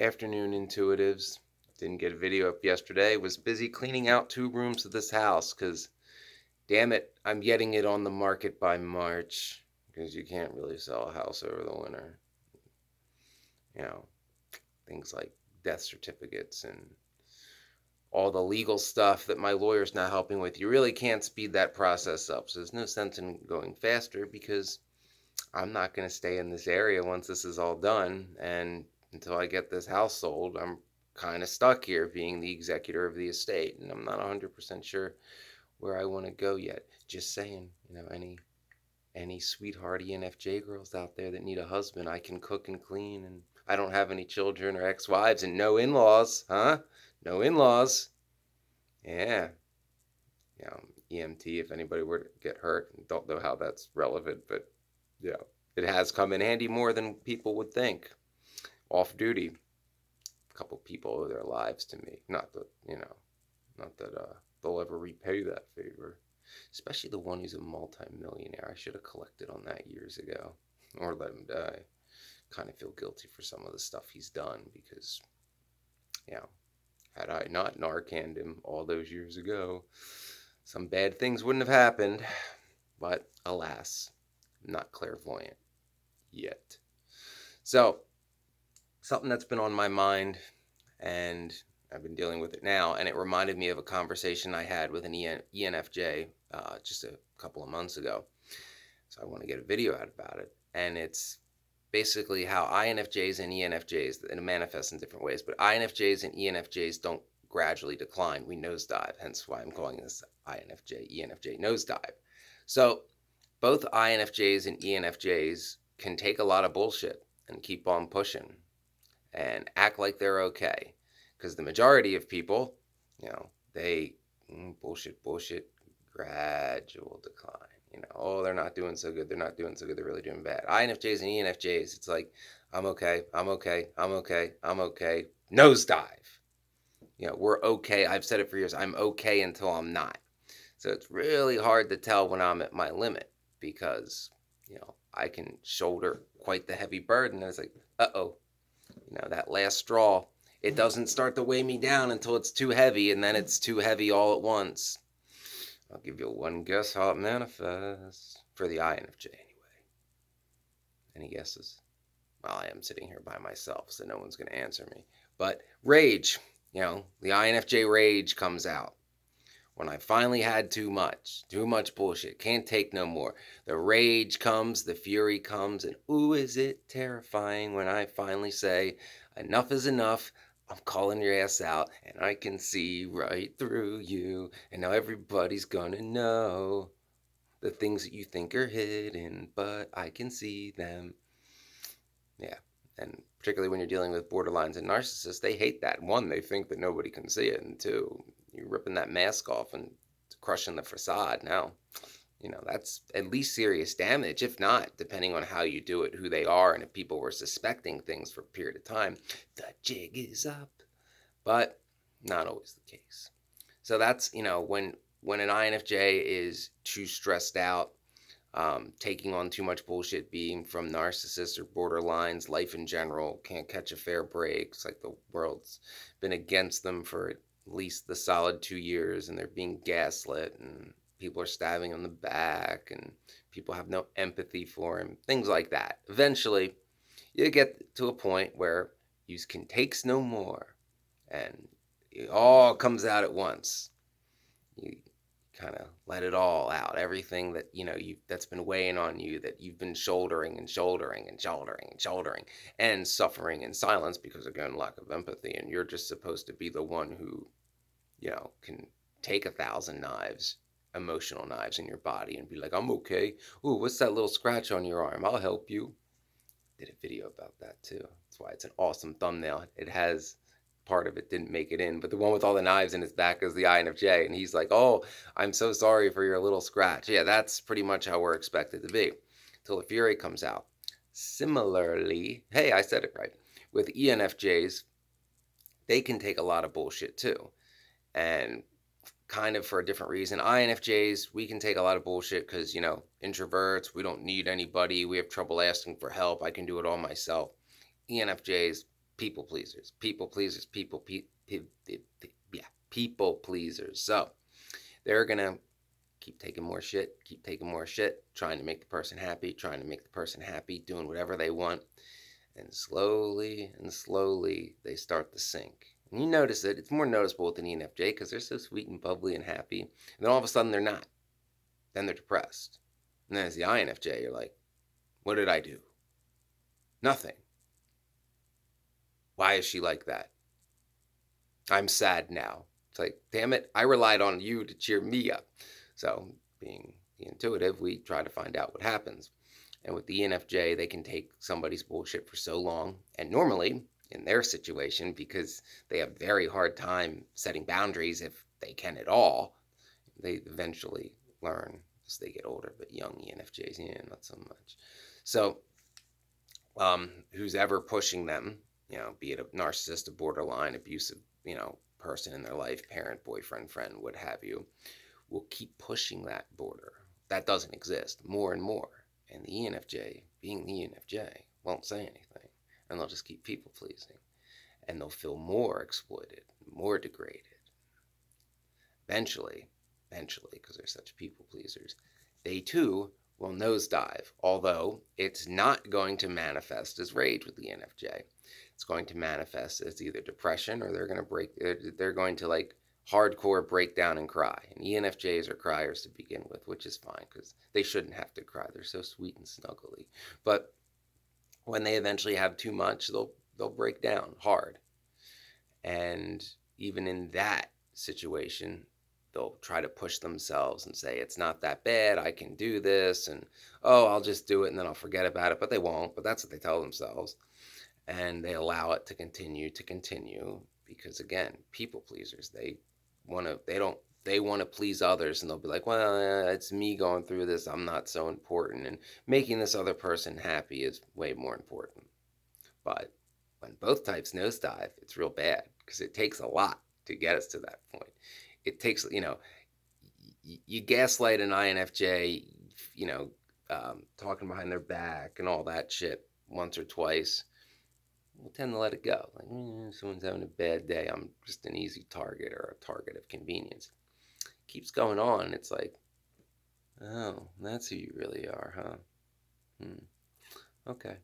Afternoon intuitives. Didn't get a video up yesterday. Was busy cleaning out 2 rooms of this house because, damn it, I'm getting it on the market by March because you can't really sell a house over the winter. You know, things like death certificates and all the legal stuff that my lawyer's not helping with. You really can't speed that process up. So there's no sense in going faster because I'm not going to stay in this area once this is all done. And until I get this house sold, I'm kind of stuck here being the executor of the estate. And I'm not 100% sure where I want to go yet. Just saying, any sweetheart ENFJ girls out there that need a husband, I can cook and clean, and I don't have any children or ex-wives and no in-laws, huh? No in-laws. Yeah. EMT, if anybody were to get hurt. Don't know how that's relevant, but yeah, it has come in handy more than people would think. Off duty, a couple people owe their lives to me. Not that they'll ever repay that favor. Especially the one who's a multi-millionaire. I should have collected on that years ago, or let him die. Kind of feel guilty for some of the stuff he's done because, had I not Narcaned him all those years ago, some bad things wouldn't have happened. But alas, not clairvoyant yet. So, something that's been on my mind, and I've been dealing with it now, and it reminded me of a conversation I had with an ENFJ just a couple of months ago. So I want to get a video out about it. And it's basically how INFJs and ENFJs, and it manifests in different ways, but INFJs and ENFJs don't gradually decline. We nosedive, hence why I'm calling this INFJ, ENFJ nosedive. So both INFJs and ENFJs can take a lot of bullshit and keep on pushing and act like they're okay. Because the majority of people, they bullshit, gradual decline. Oh, they're not doing so good. They're not doing so good. They're really doing bad. INFJs and ENFJs, it's like, I'm okay. Nosedive. We're okay. I've said it for years. I'm okay until I'm not. So it's really hard to tell when I'm at my limit because, I can shoulder quite the heavy burden. And it's like, uh-oh, that last straw. It doesn't start to weigh me down until it's too heavy, and then it's too heavy all at once. I'll give you one guess how it manifests for the INFJ anyway. Any guesses? Well, I am sitting here by myself, so no one's going to answer me. But rage, the INFJ rage comes out. When I finally had too much bullshit, can't take no more. The rage comes, the fury comes, and ooh, is it terrifying when I finally say, enough is enough. I'm calling your ass out, and I can see right through you, and now everybody's gonna know the things that you think are hidden, but I can see them. Yeah, and particularly when you're dealing with borderlines and narcissists, they hate that. One, they think that nobody can see it, and two, you're ripping that mask off and crushing the facade. Now, that's at least serious damage, if not, depending on how you do it, who they are, and if people were suspecting things for a period of time, the jig is up. But not always the case. So that's, when an INFJ is too stressed out, taking on too much bullshit, being from narcissists or borderlines, life in general, can't catch a fair break. It's like the world's been against them for at least the solid 2 years, and they're being gaslit, and people are stabbing them in the back, and people have no empathy for him, things like that. Eventually, you get to a point where you can takes no more, and it all comes out at once. You kind of let it all out, everything that that's been weighing on you, that you've been shouldering and suffering in silence because, again, lack of empathy. And you're just supposed to be the one who can take 1,000 knives, emotional knives, in your body and be like, I'm okay. Ooh, what's that little scratch on your arm? I'll help you. Did a video about that too. That's why it's an awesome thumbnail. It has part of it didn't make it in, but the one with all the knives in his back is the INFJ, and he's like, oh, I'm so sorry for your little scratch. Yeah, that's pretty much how we're expected to be till the fury comes out. Similarly, hey, I said it right, with ENFJs, they can take a lot of bullshit too, and kind of for a different reason. INFJs, we can take a lot of bullshit because, introverts, we don't need anybody. We have trouble asking for help. I can do it all myself. ENFJs, People pleasers, people pleasers, yeah, people pleasers. So they're gonna keep taking more shit, trying to make the person happy, doing whatever they want, and slowly they start to sink. And you notice it; it's more noticeable with an ENFJ because they're so sweet and bubbly and happy, and then all of a sudden they're not. Then they're depressed, and then as the INFJ, you're like, "What did I do? Nothing. Why is she like that? I'm sad now." It's like, damn it, I relied on you to cheer me up. So, being the intuitive, we try to find out what happens. And with the ENFJ, they can take somebody's bullshit for so long. And normally, in their situation, because they have very hard time setting boundaries if they can at all, they eventually learn as they get older. But young ENFJs, yeah, not so much. So, who's ever pushing them, be it a narcissist, a borderline, abusive, person in their life, parent, boyfriend, friend, what have you, will keep pushing that border. That doesn't exist more and more. And the ENFJ, being the ENFJ, won't say anything. And they'll just keep people pleasing. And they'll feel more exploited, more degraded. Eventually, because they're such people pleasers, they too will nosedive, although it's not going to manifest as rage with the ENFJ. It's going to manifest as either depression or they're going to like hardcore break down and cry. And ENFJs are criers to begin with, which is fine because they shouldn't have to cry. They're so sweet and snuggly. But when they eventually have too much, they'll break down hard. And even in that situation, they'll try to push themselves and say, it's not that bad, I can do this, and oh, I'll just do it and then I'll forget about it. But they won't, but that's what they tell themselves. And they allow it to continue because again, people pleasers, they want to please others, and they'll be like, well, it's me going through this, I'm not so important, and making this other person happy is way more important. But when both types nosedive, it's real bad because it takes a lot to get us to that point. It takes, you gaslight an INFJ, talking behind their back and all that shit once or twice. We'll tend to let it go. Like, someone's having a bad day. I'm just an easy target or a target of convenience. Keeps going on. It's like, oh, that's who you really are, huh? Okay.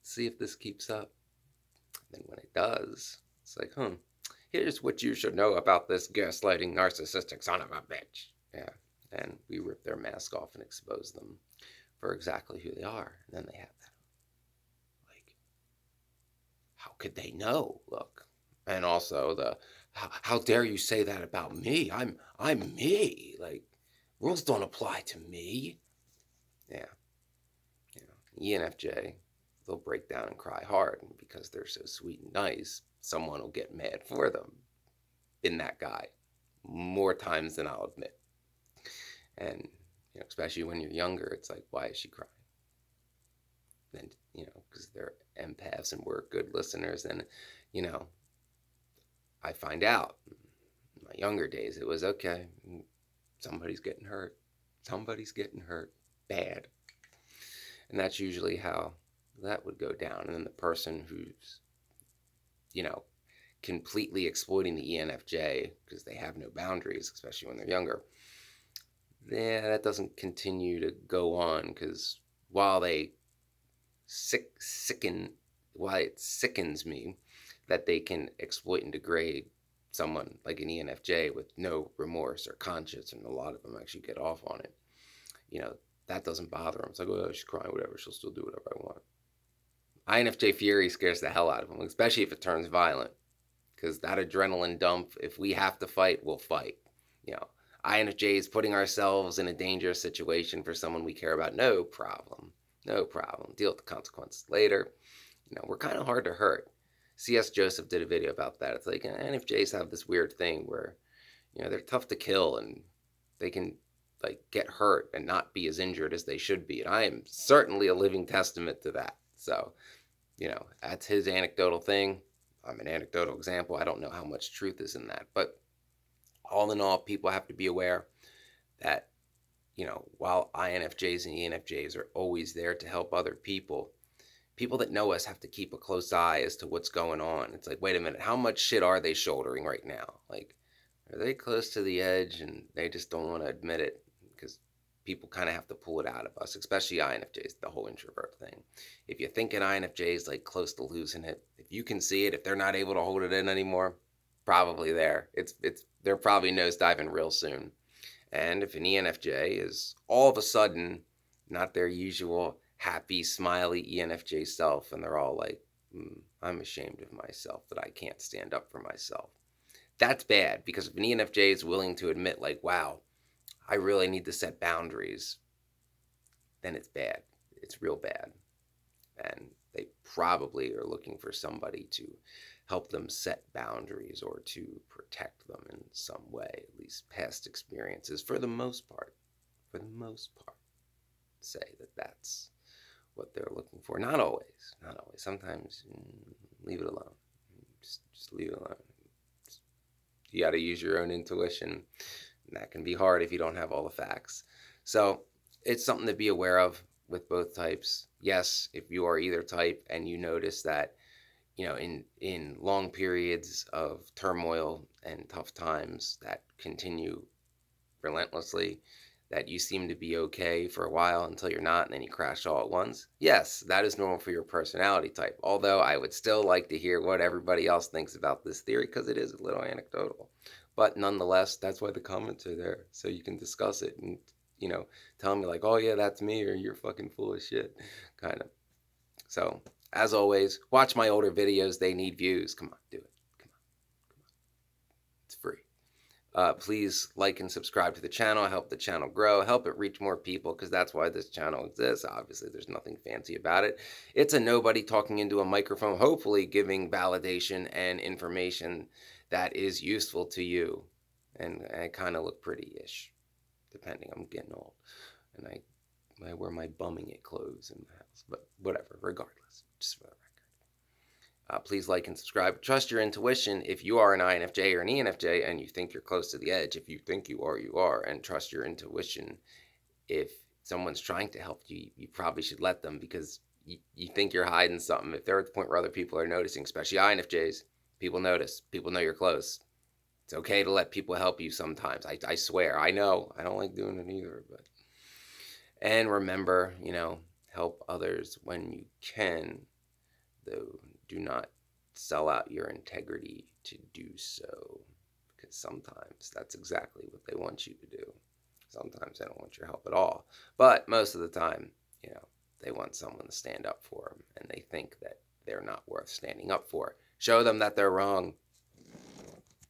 See if this keeps up. Then when it does, it's like, here's what you should know about this gaslighting narcissistic son of a bitch. Yeah. And we rip their mask off and expose them for exactly who they are. And then they have that. Like, how could they know? Look. And also how dare you say that about me? I'm me. Like, rules don't apply to me. Yeah. ENFJ, they'll break down and cry hard. And because they're so sweet and nice, someone will get mad for them in that guy more times than I'll admit. And, especially when you're younger, it's like, why is she crying? Then, because they're empaths and we're good listeners. And, I find out in my younger days, it was okay. Somebody's getting hurt. Bad. And that's usually how that would go down. And then the person who's, completely exploiting the ENFJ because they have no boundaries, especially when they're younger, that doesn't continue to go on because while it sickens me that they can exploit and degrade someone like an ENFJ with no remorse or conscience, and a lot of them actually get off on it, that doesn't bother them. It's like, oh, she's crying, whatever, she'll still do whatever I want. INFJ fury scares the hell out of them, especially if it turns violent, because that adrenaline dump, if we have to fight, we'll fight. INFJ is putting ourselves in a dangerous situation for someone we care about. No problem. Deal with the consequences later. We're kind of hard to hurt. C.S. Joseph did a video about that. It's like INFJs have this weird thing where, they're tough to kill and they can like get hurt and not be as injured as they should be. And I am certainly a living testament to that. So, that's his anecdotal thing. I'm an anecdotal example. I don't know how much truth is in that. But all in all, people have to be aware that, while INFJs and ENFJs are always there to help other people, people that know us have to keep a close eye as to what's going on. It's like, wait a minute, how much shit are they shouldering right now? Like, are they close to the edge and they just don't want to admit it? Because people kind of have to pull it out of us, especially INFJs, the whole introvert thing. If you think an INFJ is like close to losing it, if you can see it, if they're not able to hold it in anymore, probably there. They're probably nosediving real soon. And if an ENFJ is all of a sudden not their usual happy, smiley ENFJ self, and they're all like, I'm ashamed of myself that I can't stand up for myself. That's bad, because if an ENFJ is willing to admit, like, wow, I really need to set boundaries, then it's bad. It's real bad. And they probably are looking for somebody to help them set boundaries or to protect them in some way, at least past experiences, for the most part, say that that's what they're looking for. Not always. Sometimes leave it alone. Just leave it alone. You got to use your own intuition. And that can be hard if you don't have all the facts. So it's something to be aware of with both types. Yes, if you are either type and you notice that, in long periods of turmoil and tough times that continue relentlessly, that you seem to be okay for a while until you're not, and then you crash all at once. Yes, that is normal for your personality type. Although I would still like to hear what everybody else thinks about this theory, because it is a little anecdotal. But nonetheless, that's why the comments are there, so you can discuss it and, tell me like, oh yeah, that's me, or you're fucking full of shit, kind of. So, as always, watch my older videos. They need views. Come on, do it. Come on. It's free. Please like and subscribe to the channel. Help the channel grow. Help it reach more people, because that's why this channel exists. Obviously, there's nothing fancy about it. It's a nobody talking into a microphone, hopefully giving validation and information that is useful to you. And I kind of look pretty-ish, depending. I'm getting old. And I wear my bumming it clothes in the house. But whatever, regardless. Just for the record. Please like and subscribe. Trust your intuition. If you are an INFJ or an ENFJ and you think you're close to the edge, if you think you are. And trust your intuition. If someone's trying to help you, you probably should let them, because you think you're hiding something. If they're at the point where other people are noticing, especially INFJs, people notice. People know you're close. It's okay to let people help you sometimes. I swear. I know. I don't like doing it either. And remember, help others when you can, though do not sell out your integrity to do so, because sometimes that's exactly what they want you to do. Sometimes they don't want your help at all, but most of the time, they want someone to stand up for them, and they think that they're not worth standing up for. Show them that they're wrong.